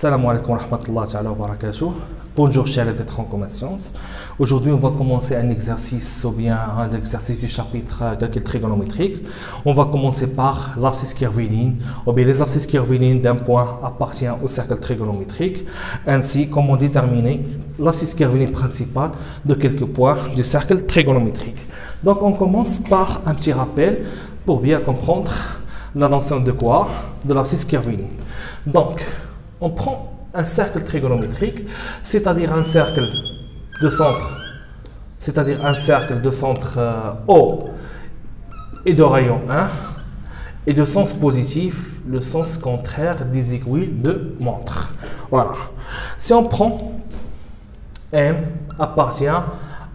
Salam alaikum wa rahmatullahi wa barakatuh. Bonjour chers élèves en commun sciences. Aujourd'hui, on va commencer un exercice ou bien un exercice du chapitre calcul trigonométrique. On va commencer par l'abscisse curviline ou bien les abscisses curvilines d'un point appartient au cercle trigonométrique. Ainsi, comment déterminer l'abscisse curviline principale de quelques points du cercle trigonométrique. Donc, on commence par un petit rappel pour bien comprendre la notion de quoi? De l'abscisse curviline. Donc, on prend un cercle trigonométrique, c'est-à-dire un cercle de centre, O et de rayon 1 et de sens positif, le sens contraire des aiguilles de montre. Voilà. Si on prend M appartient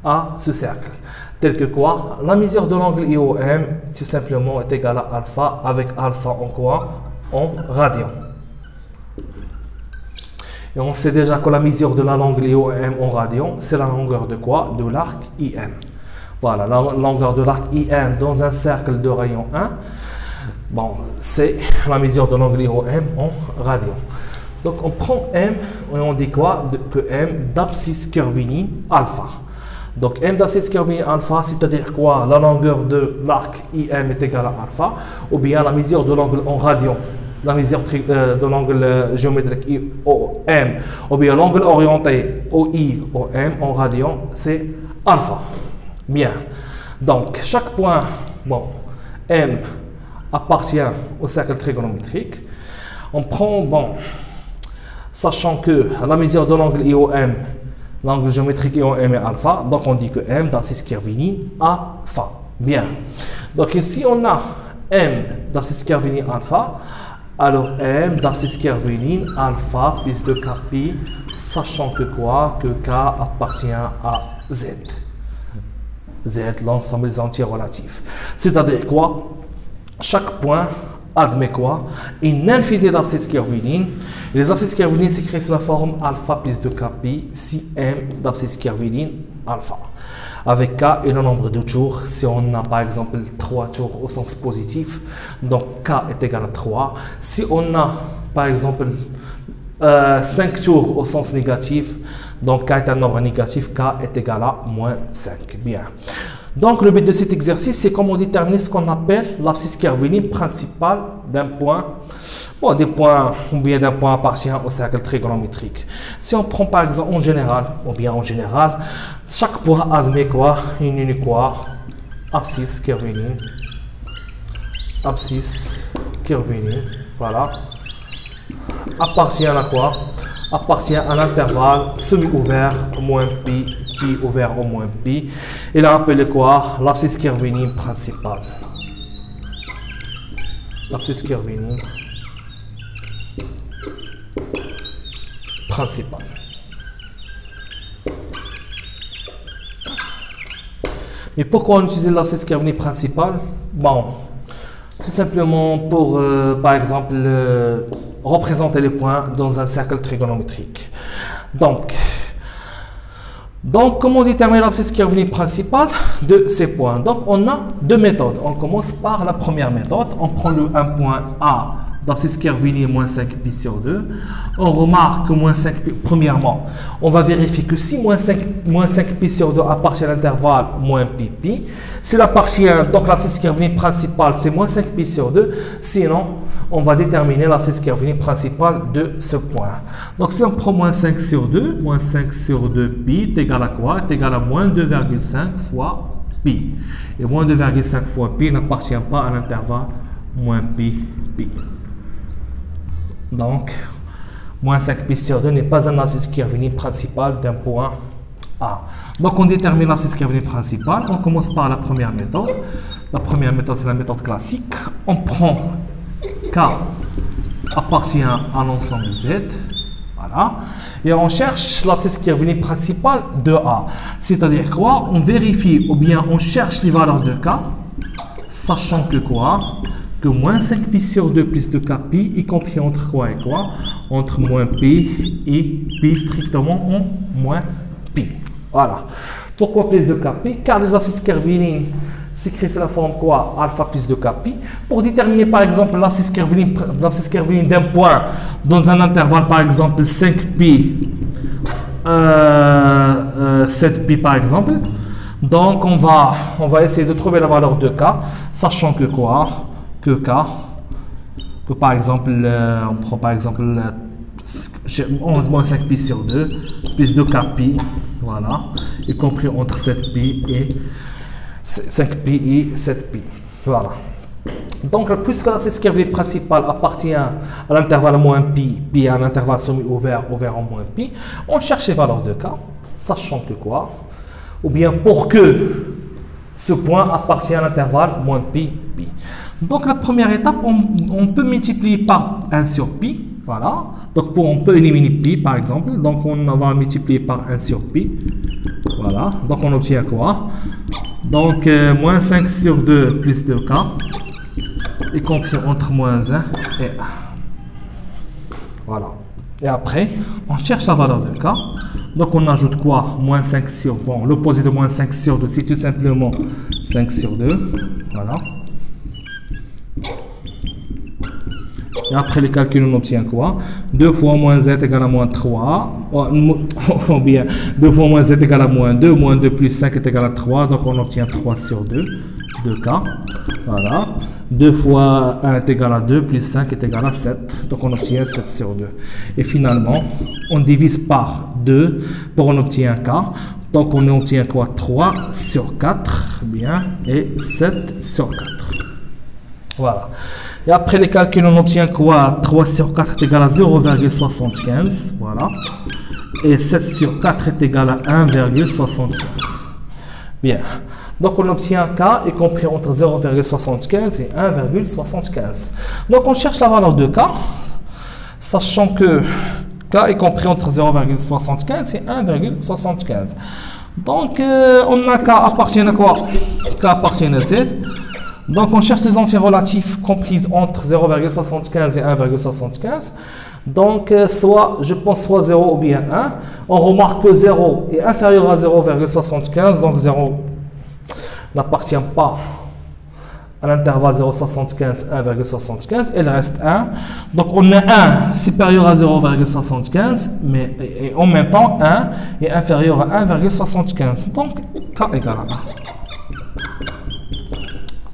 à ce cercle, tel que quoi? La mesure de l'angle IOM tout simplement est égale à alpha, avec alpha en quoi? En radian. Et on sait déjà que la mesure de la longueur IOM en radian, c'est la longueur de quoi? De l'arc IM. Voilà, la longueur de l'arc IM dans un cercle de rayon 1, bon, c'est la mesure de l'angle IOM en radian. Donc on prend M et on dit quoi? Que M d'abscisse curviline alpha. Donc M d'abscisse curviline alpha, c'est-à-dire quoi? La longueur de l'arc IM est égale à alpha, ou bien la mesure de l'angle en radian. La mesure de l'angle géométrique IOM, ou bien l'angle orienté OI-OM en radian, c'est alpha. Bien. Donc, chaque point, bon, M appartient au cercle trigonométrique. On prend, bon, sachant que la mesure de l'angle IOM, l'angle géométrique IOM est alpha, donc on dit que M d'abscisse curviline alpha. Bien. Donc, ici, on a M d'abscisse curviline alpha. Alors M d'abscisse curviline alpha plus de Kpi, sachant que quoi? Que K appartient à Z. Z, l'ensemble des entiers relatifs. C'est-à-dire quoi? Chaque point admet quoi? Une infinité d'abscisses curvilines. Les abscisses curvilines s'écrivent sous la forme alpha plus de Kpi si M d'abscisse curviline alpha. Avec K et le nombre de tours, si on a par exemple 3 tours au sens positif, donc K est égal à 3. Si on a par exemple 5 tours au sens négatif, donc K est un nombre négatif, K est égal à moins 5. Bien. Donc le but de cet exercice, c'est comment déterminer ce qu'on appelle l'abscisse curviline principale d'un point. Bon, des points ou bien d'un point appartient au cercle trigonométrique. Si on prend par exemple en général, chaque point admet quoi? Une unique quoi? Abscisse curviline. Abscisse curviline. Voilà. Appartient à quoi? Appartient à l'intervalle semi-ouvert moins pi, pi ouvert au moins pi. Il est appelé quoi? L'abscisse curviline principale. L'abscisse curviline principal. Mais pourquoi on utilise l'abscisse curviline principale? Bon, tout simplement pour, par exemple, représenter les points dans un cercle trigonométrique. Donc comment déterminer l'abscisse curviline principale de ces points? Donc, on a deux méthodes. On commence par la première méthode. On prend un point A d'abscisse curviline moins 5 pi sur 2. On remarque que moins 5 pi, premièrement, on va vérifier que si moins 5 pi sur 2 appartient à l'intervalle moins pi pi, s'il appartient, donc l'abscisse curviline principale, c'est moins 5 pi sur 2, sinon, on va déterminer l'abscisse curviline principale de ce point. Donc, si on prend moins 5 sur 2 pi est égal à quoi? Est égal à moins 2,5 fois pi. Et moins 2,5 fois pi n'appartient pas à l'intervalle moins pi pi. Donc, moins 5 pi sur 2 n'est pas un abscisse curviline principale d'un point A. Donc, on détermine l'abscisse curviline principale. On commence par la première méthode. La première méthode, c'est la méthode classique. On prend K appartient à l'ensemble Z. Voilà. Et on cherche l'abscisse curviline principale de A. C'est-à-dire quoi? On vérifie ou bien on cherche les valeurs de K, sachant que quoi? Que moins 5 pi sur 2 plus de Kpi, y compris entre quoi et quoi? Entre moins pi et pi strictement en moins pi. Voilà. Pourquoi plus de Kpi? Car les abscisses curvilines s'écrit sous la forme quoi? Alpha plus 2k pi. Pour déterminer par exemple l'abscisse curviligne d'un point dans un intervalle par exemple 5 pi, 7 pi par exemple. Donc on va essayer de trouver la valeur de k, sachant que quoi? Que k, que par exemple, on prend par exemple 11 moins 5 pi sur 2 plus 2k pi, voilà, y compris entre 7 pi et 5 pi et 7 pi, voilà. Donc puisque l'abscisse curviligne principale appartient à l'intervalle moins pi, pi à un intervalle semi-ouvert, ouvert en moins pi, on cherche les valeurs de k, sachant que quoi? Ou bien pour que ce point appartient à l'intervalle moins pi, pi. Donc la première étape, on peut multiplier par 1 sur pi, voilà. Donc on peut éliminer pi par exemple, donc on va multiplier par 1 sur pi, voilà. Donc on obtient quoi? Donc moins 5 sur 2 plus 2k, y compris entre moins 1 et 1. Voilà. Et après, on cherche la valeur de k. Donc on ajoute quoi? Moins 5 sur... Bon, l'opposé de moins 5 sur 2, c'est tout simplement 5 sur 2. Voilà. Et après les calculs, on obtient quoi? 2 fois moins z égale à moins 3. Ou bien 2 fois moins z égale à moins 2. Moins 2 plus 5 est égal à 3. Donc on obtient 3 sur 2. 2k. Voilà. 2 fois 1 est égal à 2, plus 5 est égal à 7. Donc on obtient 7 sur 2. Et finalement, on divise par 2 pour on obtient k. Donc on obtient quoi? 3 sur 4. Bien. Et 7 sur 4. Voilà. Et après les calculs, on obtient quoi? 3 sur 4 est égal à 0,75. Voilà. Et 7 sur 4 est égal à 1,75. Bien. Donc on obtient k est compris entre 0,75 et 1,75. Donc on cherche la valeur de k, sachant que k est compris entre 0,75 et 1,75. Donc on a k appartient à quoi? K appartient à z. Donc on cherche les entiers relatifs comprises entre 0,75 et 1,75. Donc soit, je pense soit 0 ou bien 1. On remarque que 0 est inférieur à 0,75, donc 0 n'appartient pas à l'intervalle 0,75 1,75, il reste 1. Donc on a 1 supérieur à 0,75, mais et en même temps 1 est inférieur à 1,75. Donc k égale à 1.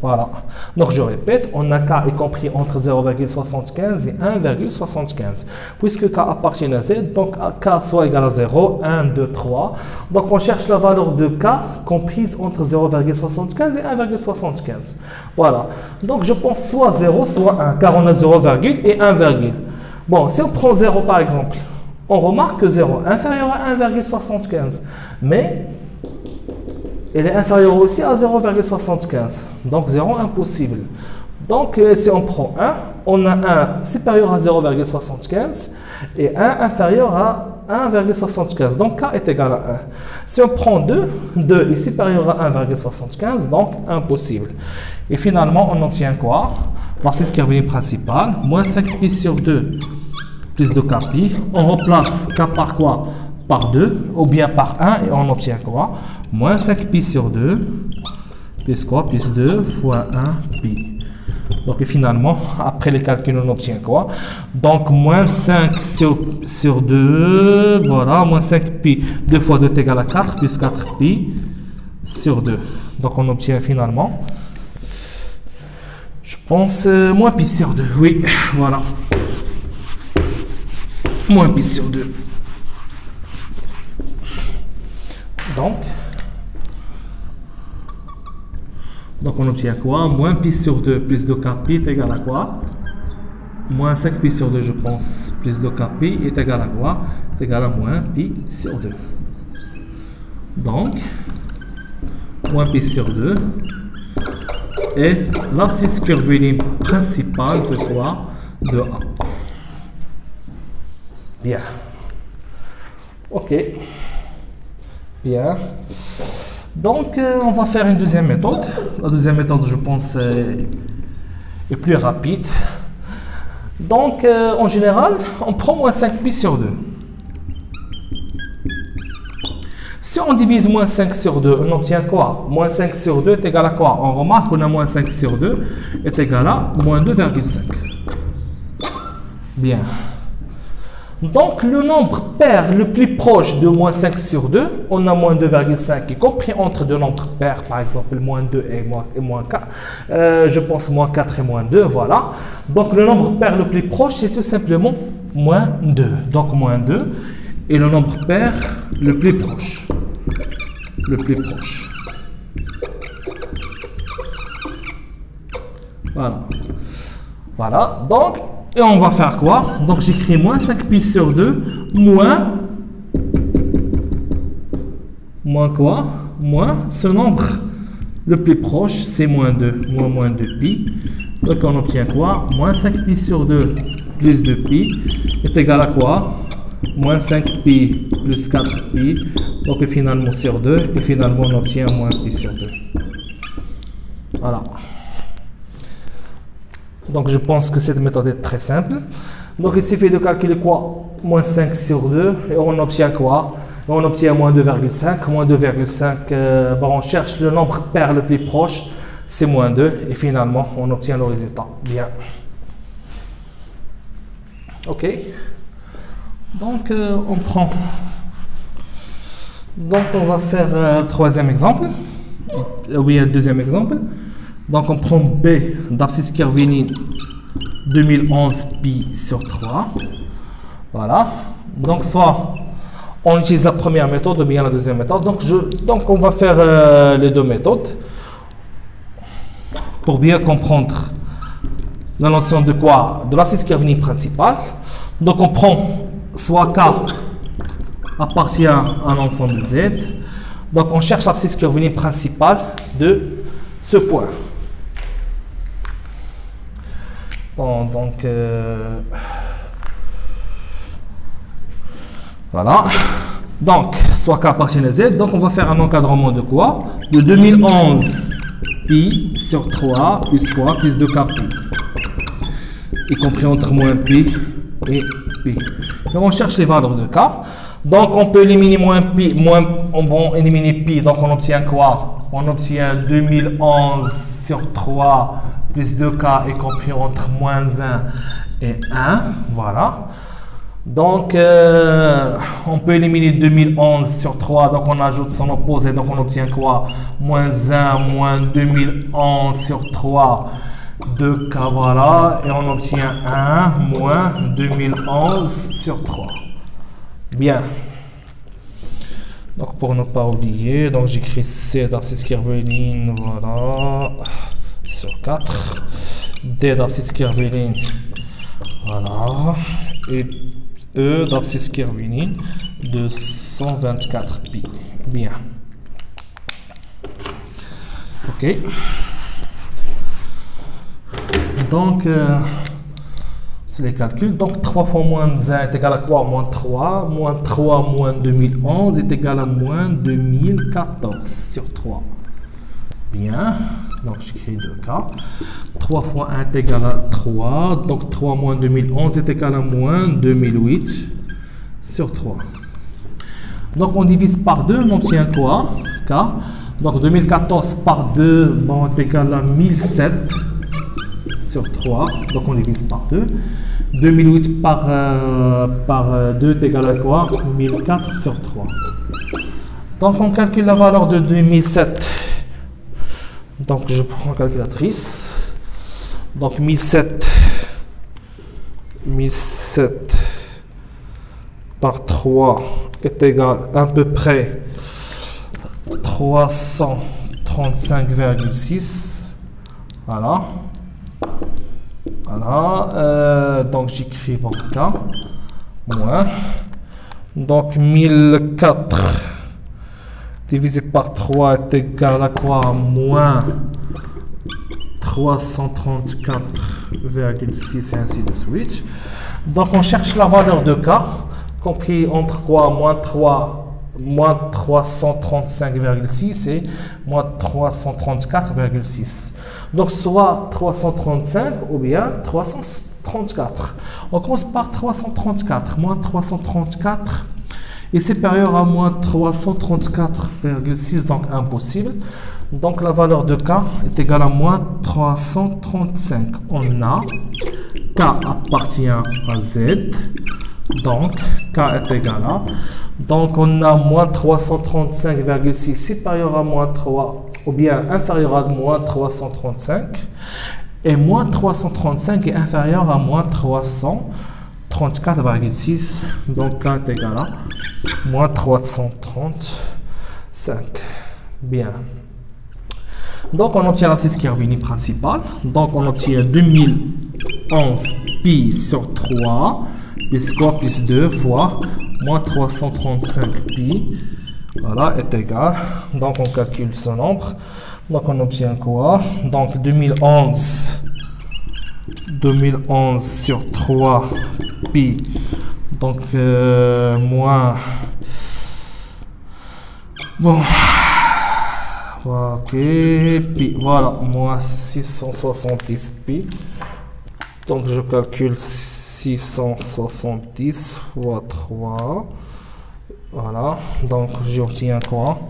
Voilà. Donc je répète, on a k est compris entre 0,75 et 1,75. Puisque k appartient à z, donc k soit égal à 0, 1, 2, 3. Donc on cherche la valeur de k comprise entre 0,75 et 1,75. Voilà. Donc je pense soit 0, soit 1, car on a 0, et 1, Bon, si on prend 0 par exemple, on remarque que 0 est inférieur à 1,75. Mais elle est inférieure aussi à 0,75. Donc 0 impossible. Donc si on prend 1, on a 1 supérieur à 0,75 et 1 inférieur à 1,75. Donc k est égal à 1. Si on prend 2, 2 est supérieur à 1,75, donc impossible. Et finalement, on obtient quoi? L'abscisse curviligne principale, moins 5 pi sur 2 plus 2k pi. On remplace k par quoi? Par 2 ou bien par 1 et on obtient quoi? Moins 5 pi sur 2 plus quoi? Plus 2 fois 1 pi. Donc et finalement, après les calculs, on obtient quoi? Donc moins 5 sur 2, voilà, moins 5 pi, 2 fois 2 est égal à 4, plus 4 pi sur 2. Donc on obtient finalement, je pense, moins pi sur 2, oui, voilà. Moins pi sur 2. Donc on obtient quoi? Moins pi sur 2 plus 2k pi est égal à quoi? Moins 5 pi sur 2, je pense, plus 2k pi est égal à quoi? Est égal à moins pi sur 2. Donc, moins pi sur 2 est l'abscisse curviligne principale de quoi? De A. Bien. Ok. Bien. Donc, on va faire une deuxième méthode. La deuxième méthode, je pense, est plus rapide. Donc, en général, on prend moins 5 pi sur 2. Si on divise moins 5 sur 2, on obtient quoi? Moins 5 sur 2 est égal à quoi? On remarque qu'on a moins 5 sur 2 est égal à moins 2,5. Bien. Donc, le nombre pair le plus proche de moins 5 sur 2, on a moins 2,5, y compris entre deux nombres pairs, par exemple, moins 2 et moins 4. Je pense moins 4 et moins 2, voilà. Donc, le nombre pair le plus proche, c'est tout simplement moins 2. Donc, moins 2 est le nombre pair le plus proche. Le plus proche. Voilà. Voilà. Donc, et on va faire quoi? Donc, j'écris moins 5 pi sur 2, moins quoi? Moins ce nombre le plus proche, c'est moins 2. Moins 2 pi. Donc, on obtient quoi? Moins 5 pi sur 2 plus 2 pi est égal à quoi? Moins 5 pi plus 4 pi. Donc, finalement sur 2. Et finalement, on obtient moins pi sur 2. Voilà. Donc, je pense que cette méthode est très simple. Donc, il suffit de calculer quoi? Moins 5 sur 2. Et on obtient quoi? On obtient moins 2,5. Moins 2,5, bon, on cherche le nombre pair le plus proche. C'est moins 2. Et finalement, on obtient le résultat. Bien. OK. Donc, on prend. Donc, on va faire un troisième exemple. Oui, un deuxième exemple. Donc, on prend B d'abscisse curviligne 2011 pi sur 3. Voilà. Donc, soit on utilise la première méthode ou bien la deuxième méthode. Donc on va faire les deux méthodes pour bien comprendre la notion de quoi? De l'abscisse curviligne principale. Donc, on prend soit K appartient à un ensemble Z. Donc, on cherche l'abscisse curviligne principale de ce point. Bon, donc, voilà. Donc, soit K appartient à Z. Donc, on va faire un encadrement de quoi? De 2011 pi sur 3 plus quoi? Plus 2K pi. Y compris entre moins pi et pi. Donc, on cherche les valeurs de K. Donc, on peut éliminer moins pi, on va éliminer pi. Donc, on obtient quoi? On obtient 2011 sur 3 plus 2K y compris entre moins 1 et 1. Voilà. Donc, on peut éliminer 2011 sur 3. Donc, on ajoute son opposé. Donc, on obtient quoi? Moins 1 moins 2011 sur 3. 2K, voilà. Et on obtient 1 moins 2011 sur 3. Bien. Donc, pour ne pas oublier, donc j'écris C d'abscisse curviligne, voilà, sur 4. D d'abscisse curviligne, voilà. Et E d'abscisse curviligne de 124 pi. Bien. OK. Donc, c'est les calculs. Donc, 3 fois moins 1 est égal à quoi? Moins 3. Moins 3 moins 2011 est égal à moins 2014 sur 3. Bien. Donc, j'écris 2K. 3 fois 1 est égal à 3. Donc, 3 moins 2011 est égal à moins 2008 sur 3. Donc, on divise par 2. On obtient quoi? K. Donc, 2014 par 2 bon, est égal à 1007 sur 3. Donc, on divise par 2. 2008 par 2 est égal à quoi? 1004 sur 3. Donc, on calcule la valeur de 2007. Donc, je prends la calculatrice. Donc, 1007 par 3 est égal à peu près 335,6. Voilà. Voilà. Donc, j'écris bon cas. Moins. Donc, 1004 divisé par 3 est égal à quoi? Moins 334,6 et ainsi de suite. Donc, on cherche la valeur de K, compris entre quoi? Moins 335,6 et moins 334,6. Donc, soit 335 ou bien 334. On commence par 334. Moins 334 est supérieur à moins 334,6, donc impossible. Donc la valeur de K est égale à moins 335. On a K appartient à Z, donc K est égal à, donc on a moins 335,6 supérieur à moins 3, ou bien inférieur à moins 335, et moins 335 est inférieur à moins 334,6, donc K est égal à moins 335. Bien. Donc on obtient l'abscisse Kervini principale. Donc on obtient 2011 pi sur 3 plus quoi plus 2 fois moins 335 pi. Voilà, est égal. Donc on calcule ce nombre. Donc on obtient quoi? Donc 2011 sur 3 pi. Donc moins. Bon. Ok, pi, voilà, moins 670 pi. Donc je calcule 670 fois 3. Voilà, donc j'obtiens quoi?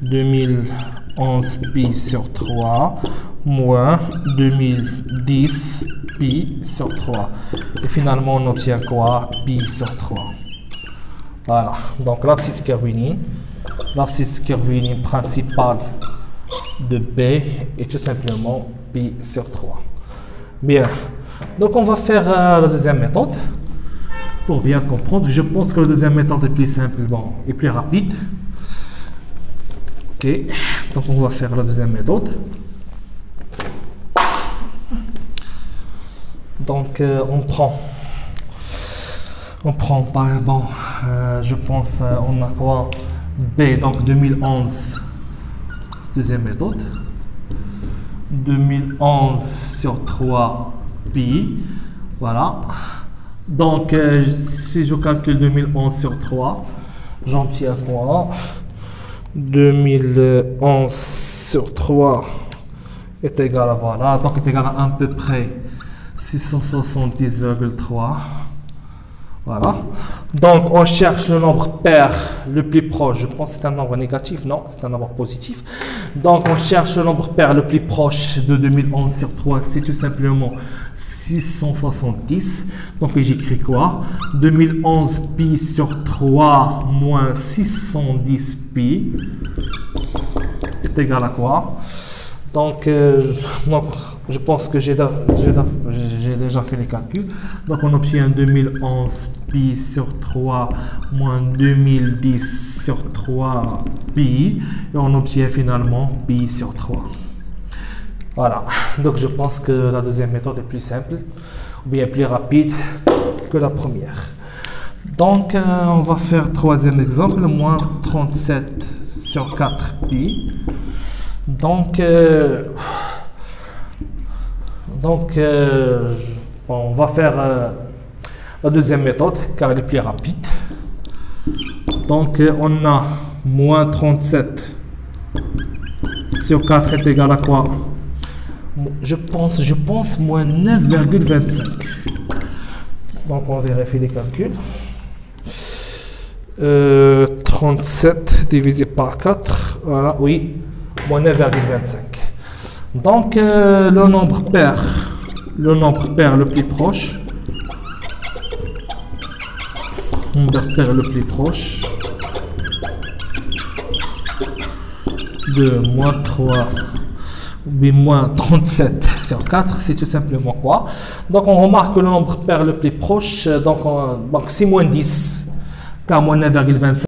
2011 pi sur 3 moins 2010 pi sur 3. Et finalement on obtient quoi? Pi sur 3. Voilà, donc l'abscisse Kervini. L'abscisse Kervini principale de B est tout simplement pi sur 3. Bien, donc on va faire la deuxième méthode pour bien comprendre. Je pense que la deuxième méthode est plus simple, bon, et plus rapide. Ok, donc on va faire la deuxième méthode. Donc on prend par bon, je pense on a quoi? B, donc 2011, deuxième méthode, 2011 sur 3 pi, voilà. Donc si je calcule 2011 sur 3, j'obtiens quoi? 2011 sur 3 est égal à, voilà, donc est égal à peu près 670,3. Voilà. Donc, on cherche le nombre pair le plus proche. Je pense que c'est un nombre négatif. Non, c'est un nombre positif. Donc, on cherche le nombre pair le plus proche de 2011 sur 3. C'est tout simplement 670. Donc, j'écris quoi? 2011 pi sur 3 moins 610 pi est égal à quoi? Donc, je pense que j'ai déjà fait les calculs. Donc, on obtient 2011 pi sur 3 moins 2010 sur 3 pi. Et on obtient finalement pi sur 3. Voilà. Donc, je pense que la deuxième méthode est plus simple, ou bien plus rapide que la première. Donc, on va faire troisième exemple, moins 37 sur 4 pi. Donc, on va faire la deuxième méthode car elle est plus rapide. Donc, on a moins 37 sur 4 est égal à quoi? Je pense moins 9,25. Donc, on vérifie les calculs. 37 divisé par 4, voilà, oui, moins 9,25. Donc, le nombre pair le plus proche, de moins 3, mais moins 37 sur 4, c'est tout simplement quoi? Donc, on remarque que le nombre pair le plus proche, donc c'est moins 10, car moins 9,25.